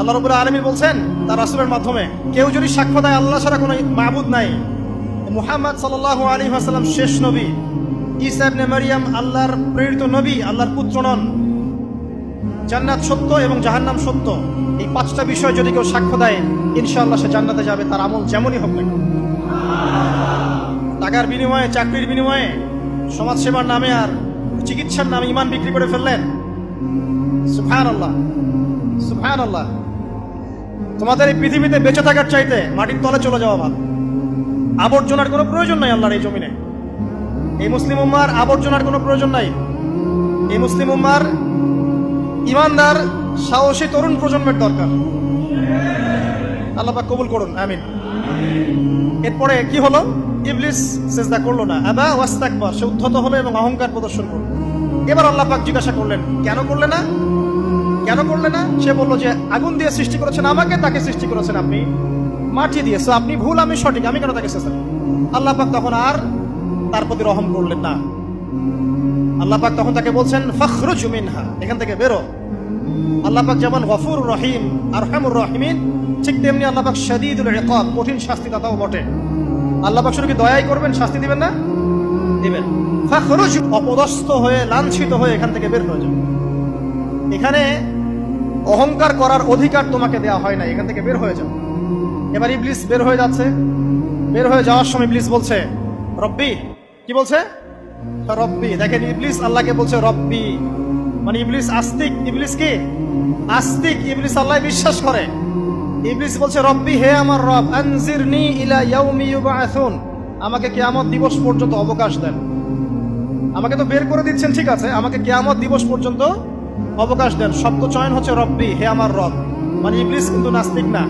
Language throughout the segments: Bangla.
আল্লাহ রাব্বুল আলামিন বলছেন তার রাসূলের মাধ্যমে, কেউ যদি সাক্ষ্য দেয় আল্লাহ ছাড়া কোনো মাবুদ নাই, মুহাম্মদ সাল্লাল্লাহু আলাইহি ওয়াসাল্লাম শেষ নবী, ঈসা ইবনে মারইয়াম আল্লাহর প্রেরিত নবী, আল্লাহর পুত্র নন, জান্নাত সত্য এবং জাহান্নাম সত্য, এই পাঁচটা বিষয় যদি কেউ সাক্ষ্য দেয় ইনশাআল্লাহ সে জান্নাতে যাবে, তার আমল যেমনই হোক না কেন। টাকার বিনিময়ে, চাকরির বিনিময়ে, সমাজ সেবার নামে আর চিকিৎসার নামে ঈমান বিক্রি করে ফেললেন, সুবহানাল্লাহ সুবহানাল্লাহ। তোমাদের এই পৃথিবীতে বেঁচে থাকার চাইতে মাটির তলে চলে যাওয়া ভালো। আবর্জনার কোনো প্রয়োজন নাই আল্লাহর এই জমিনে। এই মুসলিম উম্মার আবর্জনার কোনো প্রয়োজন নাই। এই মুসলিম উম্মার ইমানদার সাহসী তরুণ প্রজন্মের দরকার। আল্লাহ পাক কবুল করুন, আমিন। এরপরে কি হলো? ইবলিস সিজদা করলো না, আবা ওয়াস্তাকবার, সে উদ্ধত হলো এবং অহংকার প্রদর্শন করলো। এবার আল্লাহ পাক জিজ্ঞাসা করলেন, কেন করলে না, কেন করলে না? সে বললো যে আগুন দিয়ে সৃষ্টি করেছেন আমাকে, তাকে সৃষ্টি করেছেন আপনি মাটি দিয়ে, সো আপনি ভুল আমি সঠিক, আমি কেন তাকে চেষ্টা। আল্লাহ পাক তখন আর তার প্রতি রহম করলেন না। আল্লাহ পাক তখন তাকে বলছেন ফখরুজ মিনহা, এখান থেকে বেরো। আল্লাহ পাক যেমন গফুর রহিম আরহামুর রহিমিন, ঠিক তেমনি আল্লাহ পাক শাদীদুল ইকাব, কঠিন শাস্তি দাতাও বটে। আল্লাহ পাক শুধু কি দয়াই করবেন, শাস্তি দিবেন না? দিবেন। ফখরুজ, অপদস্থ হয়ে লাঞ্ছিত হয়ে এখান থেকে বের হয়ে যাও। এখানে অহংকার করার অধিকার তোমাকে দেওয়া হয় না, এখান থেকে বের হয়ে যাও। এবার ইবলিস বের হয়ে যাচ্ছে। বের হয়ে যাওয়ার সময় ইবলিস বলছে রব্বি, কি বলছে? রব্বি। দেখেন ইবলিস আল্লাহকে বলছে রব্বি, মানে ইবলিস আস্তিক। ইবলিস কি আস্তিক? ইবলিস আল্লাহ বিশ্বাস করে। ইবলিস বলছে রব্বি, হে আমার রব, আনজিরনি ইলা ইয়াউমি ইউবআসুন, আমাকে কিয়ামত দিবস পর্যন্ত অবকাশ দেন। আমাকে তো বের করে দিচ্ছেন, ঠিক আছে, আমাকে কিয়ামত দিবস পর্যন্ত অবকাশ দেন। শব্দ চয়ন হচ্ছে রব্বি, হে আমার রব, মানে ইবলিস কিন্তু নাস্তিক না।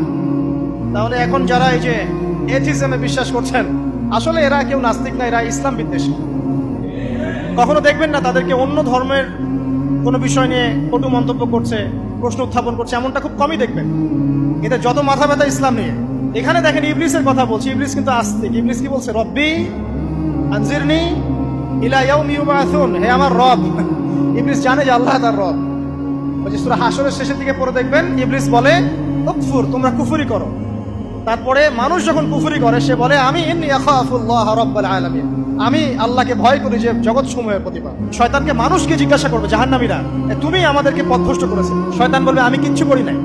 তাহলে এখন যারা এই যে এথিজমে বিশ্বাস করছেন, আসলে এরা কেউ নাস্তিক না, এরা ইসলাম বিদ্বেষী। কখনো দেখবেন না তাদেরকে অন্য ধর্মের কোনো বিষয় নিয়ে কটু মন্তব্য করছে, প্রশ্ন উত্থাপন করছে, এমনটা খুব কমই দেখবেন। এতে যত মাথা ব্যথা ইসলাম নিয়ে। এখানে দেখেন ইবলিসের কথা বলছি, ইবলিস কিন্তু আস্তিক। ইবলিস কি বলছে? রব্বি আনজিরনি ইলা ইয়াউমি ইউবআসুন, হে আমার রব। ইবলিস জানে যে আল্লাহ তার রব। ওই যে সূরা হাশরের শেষের দিকে পড়ে দেখবেন ইবলিস বলে উকফুর, তোমরা কুফরি করো। তারপরে মানুষ যখন কুফরি করে সে বলে আমি ইন্নী আখাফুল্লাহ রাব্বাল আলামিন, আমি আল্লাহকে ভয় করি যে জগৎ সমূহের প্রতিপালক। শয়তানকে মানুষকে জিজ্ঞাসা করবে জাহান্নামীরা, তুমি আমাদেরকে পথভ্রষ্ট করেছো। শয়তান বলবে আমি কিচ্ছু করি নাই,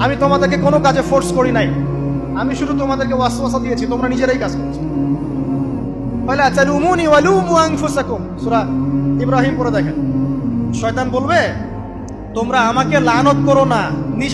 আমি তোমাদেরকে কোনো কাজে ফোর্স করি নাই, আমি শুধু তোমাদেরকে ওয়াসওয়াসা দিয়েছি, তোমরা নিজেরাই কাজ করছো। ফালা তালুমুনি ওয়ালুমু আনফুসাকুম, সূরা ইব্রাহিম পড়ে দেখেন। শয়তান বলবে তোমরা আমাকে লানত করো না, নিজে